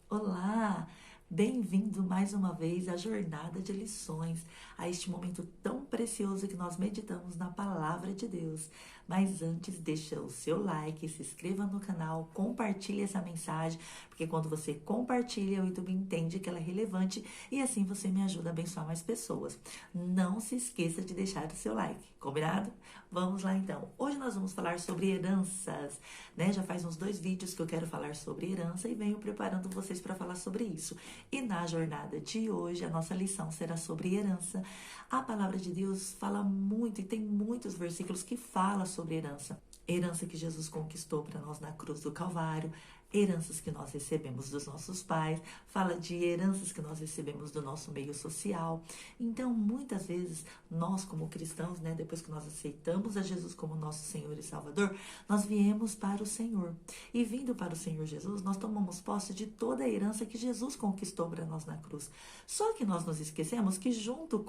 Olá, bem-vindo mais uma vez à jornada de lições, a este momento tão precioso que nós meditamos na palavra de Deus. Mas antes, deixa o seu like, se inscreva no canal, compartilhe essa mensagem, porque quando você compartilha, o YouTube entende que ela é relevante e assim você me ajuda a abençoar mais pessoas. Não se esqueça de deixar o seu like, combinado? Vamos lá então. Hoje nós vamos falar sobre heranças, né? Já faz uns 2 vídeos que eu quero falar sobre herança e venho preparando vocês para falar sobre isso. E na jornada de hoje, a nossa lição será sobre herança. A palavra de Deus fala muito e tem muitos versículos que falam sobre herança. Herança que Jesus conquistou para nós na cruz do Calvário, heranças que nós recebemos dos nossos pais, fala de heranças que nós recebemos do nosso meio social. Então, muitas vezes, nós como cristãos, né, depois que nós aceitamos a Jesus como nosso Senhor e Salvador, nós viemos para o Senhor. E vindo para o Senhor Jesus, nós tomamos posse de toda a herança que Jesus conquistou para nós na cruz. Só que nós nos esquecemos que junto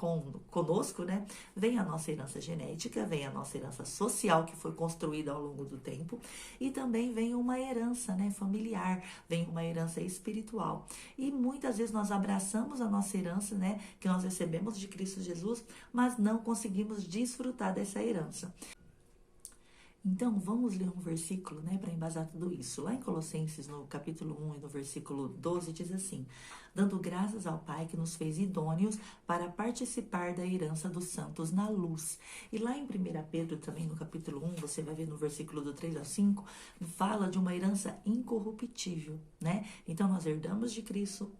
conosco, né, vem a nossa herança genética, vem a nossa herança social que foi construída ao longo do tempo e também vem uma herança, né, familiar, vem uma herança espiritual. E muitas vezes nós abraçamos a nossa herança, né, que nós recebemos de Cristo Jesus, mas não conseguimos desfrutar dessa herança. Então, vamos ler um versículo, né, para embasar tudo isso. Lá em Colossenses, no capítulo 1 e no versículo 12, diz assim: dando graças ao Pai que nos fez idôneos para participar da herança dos santos na luz. E lá em 1 Pedro, também no capítulo 1, você vai ver no versículo do 3 ao 5, fala de uma herança incorruptível, né? Então, nós herdamos de Cristo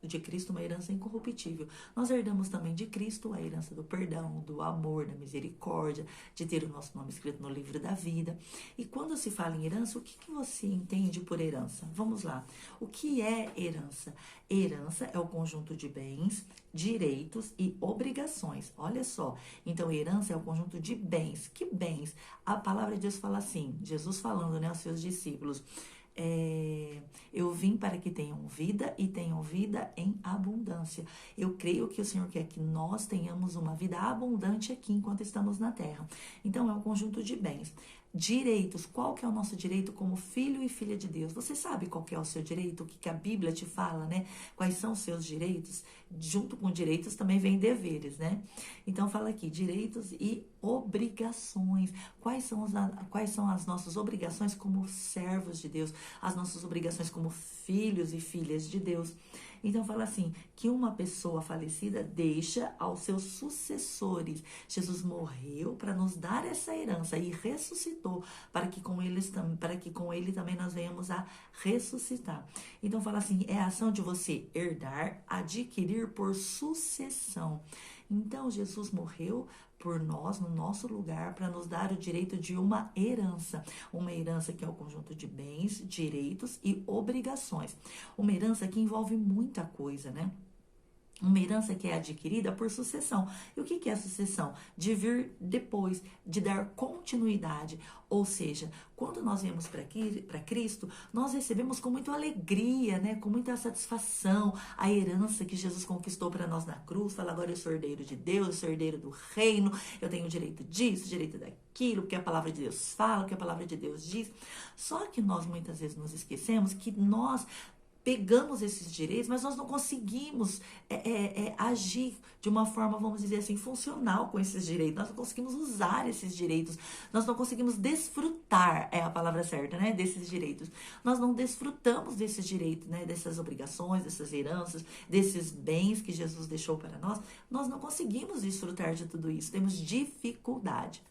uma herança incorruptível. Nós herdamos também de Cristo a herança do perdão, do amor, da misericórdia, de ter o nosso nome escrito no livro da vida. E quando se fala em herança, o que você entende por herança? Vamos lá. O que é herança? Herança é o conjunto de bens, direitos e obrigações. Olha só. Então, herança é o conjunto de bens. Que bens? A palavra de Deus fala assim, Jesus falando, né, aos seus discípulos. Eu vim para que tenham vida e tenham vida em abundância. Eu creio que o Senhor quer que nós tenhamos uma vida abundante aqui enquanto estamos na terra. Então, é um conjunto de bens. Direitos, qual que é o nosso direito como filho e filha de Deus? Você sabe qual que é o seu direito? O que a Bíblia te fala, né? Quais são os seus direitos? Junto com direitos também vem deveres, né? Então fala aqui, direitos e obrigações. Quais são as nossas obrigações como servos de Deus? As nossas obrigações como filhos e filhas de Deus? Então fala assim, que uma pessoa falecida deixa aos seus sucessores. Jesus morreu para nos dar essa herança e ressuscitou para que com ele também nós venhamos a ressuscitar. Então fala assim, é a ação de você herdar, adquirir por sucessão. Então Jesus morreu por nós, no nosso lugar, para nos dar o direito de uma herança que é o conjunto de bens, direitos e obrigações. Uma herança que envolve muita coisa, né? Uma herança que é adquirida por sucessão. E o que é a sucessão? De vir depois, de dar continuidade. Ou seja, quando nós viemos para Cristo, nós recebemos com muita alegria, né? Com muita satisfação a herança que Jesus conquistou para nós na cruz. Fala, agora eu sou herdeiro de Deus, eu sou herdeiro do reino, eu tenho direito disso, direito daquilo, porque a palavra de Deus fala, que a palavra de Deus diz. Só que nós muitas vezes nos esquecemos que nós pegamos esses direitos, mas nós não conseguimos agir de uma forma, vamos dizer assim, funcional com esses direitos. Nós não conseguimos usar esses direitos. Nós não conseguimos desfrutar, é a palavra certa, né? Desses direitos. Nós não desfrutamos desses direitos, né? Dessas obrigações, dessas heranças, desses bens que Jesus deixou para nós. Nós não conseguimos desfrutar de tudo isso. Temos dificuldade.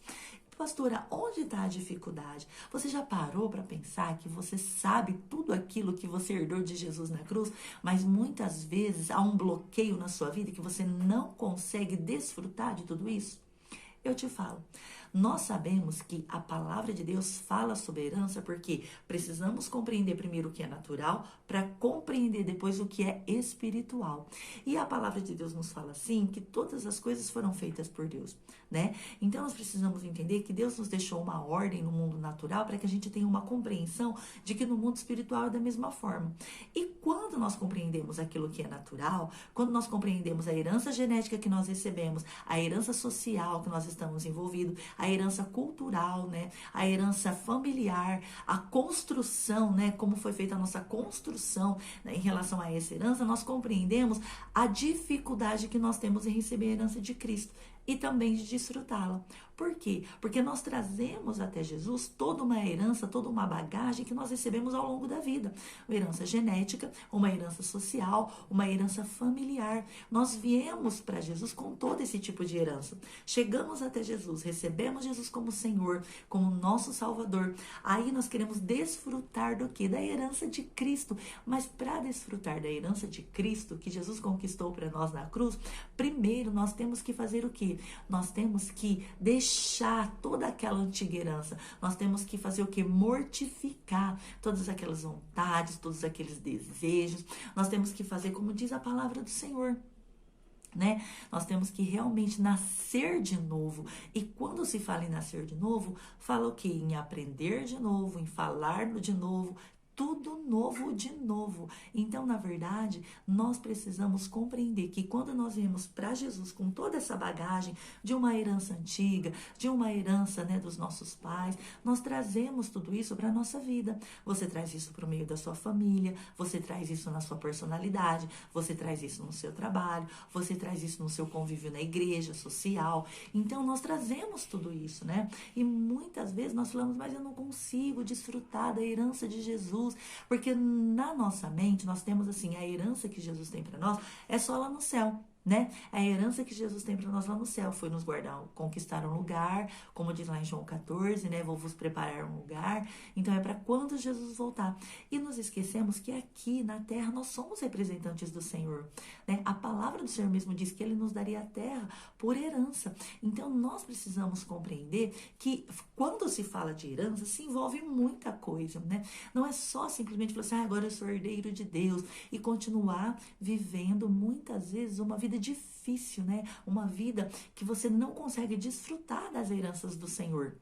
Pastora, onde está a dificuldade? Você já parou para pensar que você sabe tudo aquilo que você herdou de Jesus na cruz, mas muitas vezes há um bloqueio na sua vida que você não consegue desfrutar de tudo isso? Eu te falo, nós sabemos que a palavra de Deus fala sobre herança porque precisamos compreender primeiro o que é natural para compreender depois o que é espiritual. E a palavra de Deus nos fala assim que todas as coisas foram feitas por Deus, né? Então nós precisamos entender que Deus nos deixou uma ordem no mundo natural para que a gente tenha uma compreensão de que no mundo espiritual é da mesma forma. E quando nós compreendemos aquilo que é natural, quando nós compreendemos a herança genética que nós recebemos, a herança social que nós estamos envolvidos, a a herança cultural, né? A herança familiar, a construção, né? Como foi feita a nossa construção, né? Em relação a essa herança, nós compreendemos a dificuldade que nós temos em receber a herança de Cristo e também de desfrutá-la. Por quê? Porque nós trazemos até Jesus toda uma herança, toda uma bagagem que nós recebemos ao longo da vida. Uma herança genética, uma herança social, uma herança familiar. Nós viemos para Jesus com todo esse tipo de herança. Chegamos até Jesus, recebemos Jesus como Senhor, como nosso Salvador. Aí nós queremos desfrutar do quê? Da herança de Cristo. Mas para desfrutar da herança de Cristo, que Jesus conquistou para nós na cruz, primeiro nós temos que fazer o quê? Nós temos que deixar toda aquela antiga herança. Nós temos que fazer o quê? Mortificar todas aquelas vontades, todos aqueles desejos. Nós temos que fazer como diz a palavra do Senhor, né? Nós temos que realmente nascer de novo. E quando se fala em nascer de novo, fala o quê? Em aprender de novo, em falar de novo, tudo novo de novo. Então, na verdade, nós precisamos compreender que quando nós viemos para Jesus com toda essa bagagem de uma herança antiga, de uma herança, né, dos nossos pais, nós trazemos tudo isso para a nossa vida. Você traz isso para o meio da sua família, você traz isso na sua personalidade, você traz isso no seu trabalho, você traz isso no seu convívio na igreja, social. Então, nós trazemos tudo isso, né? E muitas vezes nós falamos, mas eu não consigo desfrutar da herança de Jesus. Porque na nossa mente nós temos assim, a herança que Jesus tem para nós é só lá no céu, né? A herança que Jesus tem para nós lá no céu foi nos guardar, conquistar um lugar, como diz lá em João 14, né? Vou vos preparar um lugar. Então é para quando Jesus voltar. E nos esquecemos que aqui na terra nós somos representantes do Senhor, né? A palavra do Senhor mesmo diz que Ele nos daria a terra por herança. Então nós precisamos compreender que quando se fala de herança se envolve muita coisa, né? Não é só simplesmente falar assim, agora eu sou herdeiro de Deus e continuar vivendo muitas vezes uma vida difícil, né? Uma vida que você não consegue desfrutar das heranças do Senhor.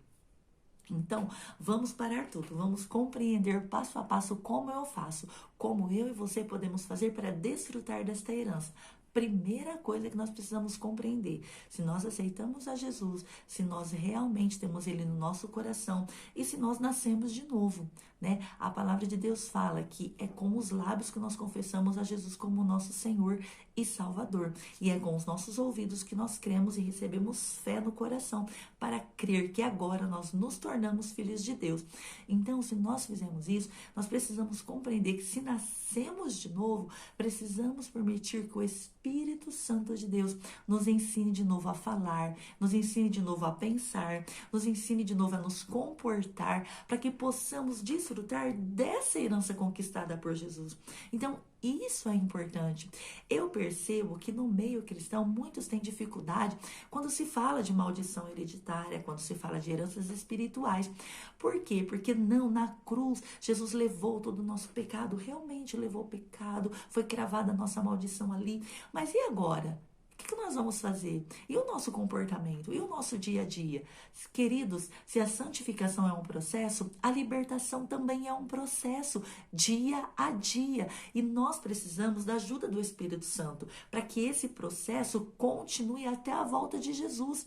Então, vamos parar tudo, vamos compreender passo a passo como eu faço, como eu e você podemos fazer para desfrutar desta herança. Primeira coisa que nós precisamos compreender, se nós aceitamos a Jesus, se nós realmente temos Ele no nosso coração e se nós nascemos de novo, né? A palavra de Deus fala que é com os lábios que nós confessamos a Jesus como nosso Senhor e Salvador. E é com os nossos ouvidos que nós cremos e recebemos fé no coração para crer que agora nós nos tornamos filhos de Deus. Então, se nós fizermos isso, nós precisamos compreender que se nascemos de novo, precisamos permitir que o Espírito Santo de Deus nos ensine de novo a falar, nos ensine de novo a pensar, nos ensine de novo a nos comportar, para que possamos desfrutar dessa herança conquistada por Jesus. Então, isso é importante. Eu percebo que no meio cristão muitos têm dificuldade quando se fala de maldição hereditária, quando se fala de heranças espirituais. Por quê? Porque não, na cruz Jesus levou todo o nosso pecado, realmente levou o pecado, foi cravada a nossa maldição ali. Mas e agora? O que nós vamos fazer? E o nosso comportamento? E o nosso dia a dia? Queridos, se a santificação é um processo, a libertação também é um processo, dia a dia. E nós precisamos da ajuda do Espírito Santo para que esse processo continue até a volta de Jesus.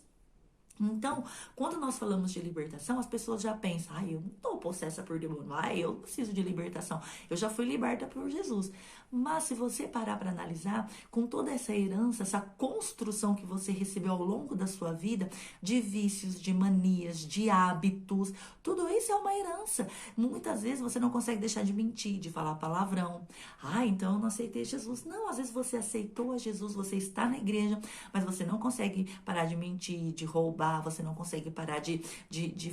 Então, quando nós falamos de libertação, as pessoas já pensam, eu não estou possessa por demônio, eu não preciso de libertação, eu já fui liberta por Jesus. Mas se você parar para analisar, com toda essa herança, essa construção que você recebeu ao longo da sua vida, de vícios, de manias, de hábitos, tudo isso é uma herança. Muitas vezes você não consegue deixar de mentir, de falar palavrão. Então eu não aceitei Jesus. Não, às vezes você aceitou a Jesus, você está na igreja, mas você não consegue parar de mentir, de roubar, você não consegue parar de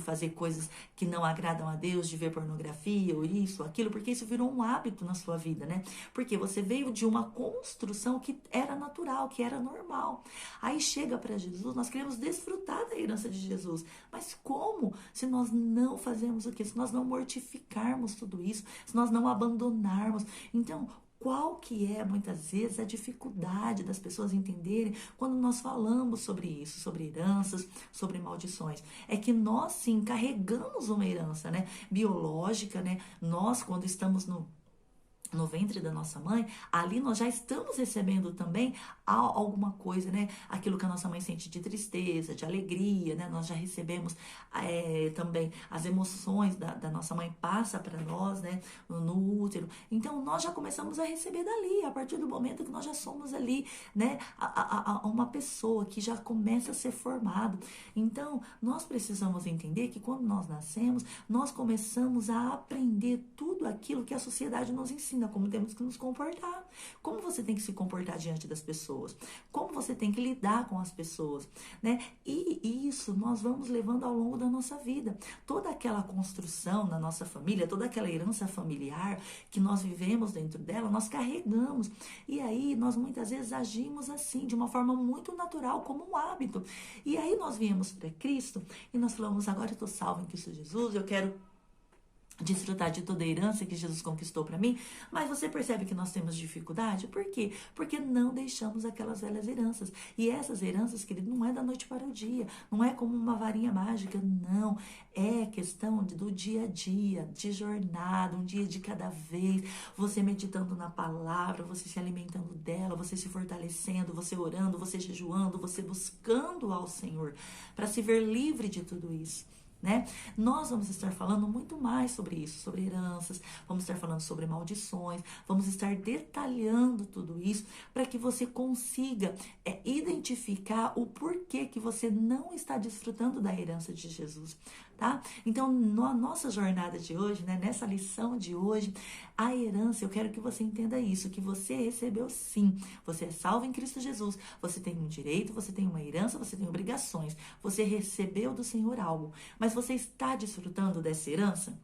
fazer coisas que não agradam a Deus, de ver pornografia ou isso, aquilo, porque isso virou um hábito na sua vida, né? Porque você veio de uma construção que era natural, que era normal. Aí chega para Jesus, nós queremos desfrutar da herança de Jesus. Mas como? Se nós não fazemos o quê? Se nós não mortificarmos tudo isso, se nós não abandonarmos. Então, qual que é, muitas vezes, a dificuldade das pessoas entenderem quando nós falamos sobre isso, sobre heranças, sobre maldições? É que nós, sim, carregamos uma herança, né, biológica, né? Nós, quando estamos no ventre da nossa mãe, ali nós já estamos recebendo também alguma coisa, né? Aquilo que a nossa mãe sente de tristeza, de alegria, né? Nós já recebemos também as emoções da nossa mãe passa para nós, né? No útero. Então, nós já começamos a receber dali, a partir do momento que nós já somos ali, né? Uma pessoa que já começa a ser formado. Então, nós precisamos entender que quando nós nascemos, nós começamos a aprender tudo aquilo que a sociedade nos ensina, como temos que nos comportar, como você tem que se comportar diante das pessoas, como você tem que lidar com as pessoas, né? E isso nós vamos levando ao longo da nossa vida. Toda aquela construção na nossa família, toda aquela herança familiar que nós vivemos dentro dela, nós carregamos. E aí nós muitas vezes agimos assim, de uma forma muito natural, como um hábito. E aí nós viemos para Cristo e nós falamos, agora eu estou salvo em Cristo Jesus, eu quero desfrutar de toda a herança que Jesus conquistou para mim, mas você percebe que nós temos dificuldade? Por quê? Porque não deixamos aquelas velhas heranças. E essas heranças, querido, não é da noite para o dia, não é como uma varinha mágica, não. É questão do dia a dia, de jornada, um dia de cada vez, você meditando na palavra, você se alimentando dela, você se fortalecendo, você orando, você jejuando, você buscando ao Senhor para se ver livre de tudo isso. Né? Nós vamos estar falando muito mais sobre isso, sobre heranças, vamos estar falando sobre maldições, vamos estar detalhando tudo isso para que você consiga identificar o porquê que você não está desfrutando da herança de Jesus, tá? Então, na nossa jornada de hoje, né, nessa lição de hoje, a herança, eu quero que você entenda isso, que você recebeu sim, você é salvo em Cristo Jesus, você tem um direito, você tem uma herança, você tem obrigações, você recebeu do Senhor algo, mas você está desfrutando dessa herança?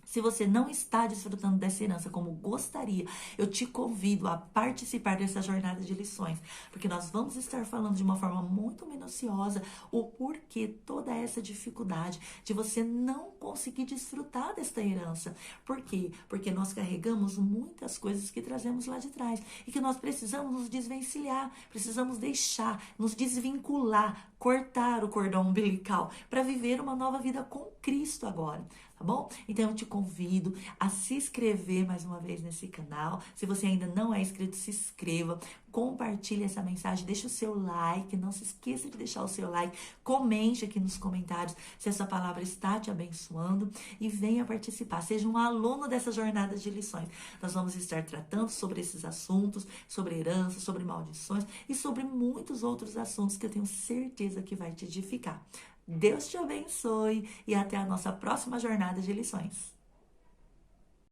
Se você não está desfrutando dessa herança como gostaria, eu te convido a participar dessa jornada de lições, porque nós vamos estar falando de uma forma muito minuciosa o porquê toda essa dificuldade de você não conseguir desfrutar desta herança. Por quê? Porque nós carregamos muitas coisas que trazemos lá de trás e que nós precisamos nos desvencilhar, precisamos deixar, nos desvincular, cortar o cordão umbilical para viver uma nova vida com Cristo agora. Tá bom? Então eu te convido a se inscrever mais uma vez nesse canal. Se você ainda não é inscrito, se inscreva, compartilhe essa mensagem, deixa o seu like, não se esqueça de deixar o seu like, comente aqui nos comentários se essa palavra está te abençoando e venha participar, seja um aluno dessa jornada de lições. Nós vamos estar tratando sobre esses assuntos, sobre herança, sobre maldições e sobre muitos outros assuntos que eu tenho certeza que vai te edificar. Deus te abençoe e até a nossa próxima jornada de lições.